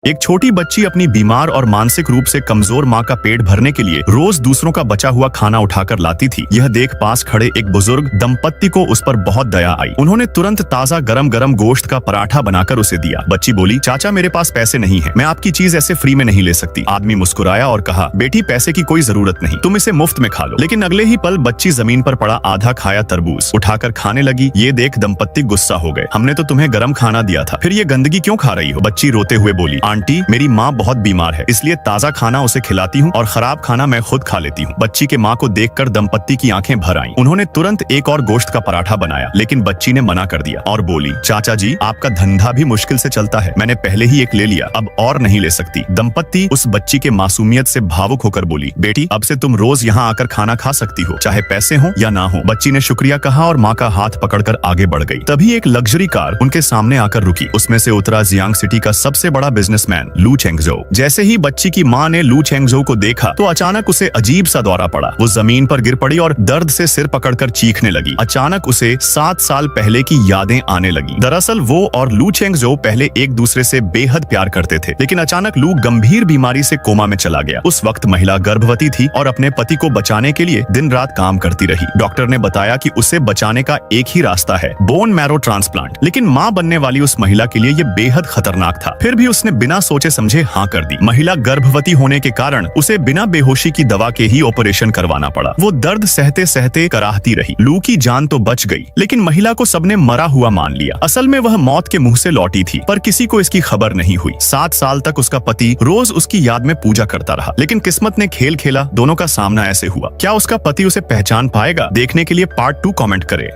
एक छोटी बच्ची अपनी बीमार और मानसिक रूप से कमजोर माँ का पेट भरने के लिए रोज दूसरों का बचा हुआ खाना उठाकर लाती थी। यह देख पास खड़े एक बुजुर्ग दंपत्ति को उस पर बहुत दया आई। उन्होंने तुरंत ताजा गरम गरम गोश्त का पराठा बनाकर उसे दिया। बच्ची बोली, चाचा मेरे पास पैसे नहीं है, मैं आपकी चीज ऐसे फ्री में नहीं ले सकती। आदमी मुस्कुराया और कहा, बेटी पैसे की कोई जरूरत नहीं, तुम इसे मुफ्त में खा लो। लेकिन अगले ही पल बच्ची जमीन पर पड़ा आधा खाया तरबूज उठाकर खाने लगी। ये देख दंपत्ति गुस्सा हो गए। हमने तो तुम्हें गरम खाना दिया था, फिर ये गंदगी क्यों खा रही हो? बच्ची रोते हुए बोली, आंटी मेरी माँ बहुत बीमार है, इसलिए ताजा खाना उसे खिलाती हूँ और खराब खाना मैं खुद खा लेती हूँ। बच्ची के माँ को देखकर दंपत्ति की आंखें भर आईं। उन्होंने तुरंत एक और गोश्त का पराठा बनाया, लेकिन बच्ची ने मना कर दिया और बोली, चाचा जी आपका धंधा भी मुश्किल से चलता है, मैंने पहले ही एक ले लिया, अब और नहीं ले सकती। दंपत्ति उस बच्ची के मासूमियत से भावुक होकर बोली, बेटी अब से तुम रोज यहाँ आकर खाना खा सकती हो, चाहे पैसे हो या ना हो। बच्ची ने शुक्रिया कहा और माँ का हाथ पकड़कर आगे बढ़ गई। तभी एक लग्जरी कार उनके सामने आकर रुकी। उसमें से उतरा जियांग सिटी का सबसे बड़ा बिजनेसमैन लू चेंगजो। जैसे ही बच्ची की माँ ने लू चेंगजो को देखा तो अचानक उसे अजीब सा दौरा पड़ा। वो जमीन पर गिर पड़ी और दर्द से सिर पकड़कर चीखने लगी। अचानक उसे 7 साल पहले की यादें आने लगी। दरअसल वो और लू चेंगजो पहले एक दूसरे से बेहद प्यार करते थे, लेकिन अचानक लू गंभीर बीमारी से कोमा में चला गया। उस वक्त महिला गर्भवती थी और अपने पति को बचाने के लिए दिन रात काम करती रही। डॉक्टर ने बताया कि उसे बचाने का एक ही रास्ता है, बोन मैरो ट्रांसप्लांट। लेकिन माँ बनने वाली उस महिला के लिए ये बेहद खतरनाक था। फिर भी उसने बिना सोचे समझे हाँ कर दी। महिला गर्भवती होने के कारण उसे बिना बेहोशी की दवा के ही ऑपरेशन करवाना पड़ा। वो दर्द सहते सहते कराहती रही। लू की जान तो बच गई, लेकिन महिला को सबने मरा हुआ मान लिया। असल में वह मौत के मुंह से लौटी थी, पर किसी को इसकी खबर नहीं हुई। 7 साल तक उसका पति रोज उसकी याद में पूजा करता रहा, लेकिन किस्मत ने खेल खेला, दोनों का सामना ऐसे हुआ। क्या उसका पति उसे पहचान पाएगा? देखने के लिए पार्ट 2 कमेंट करें।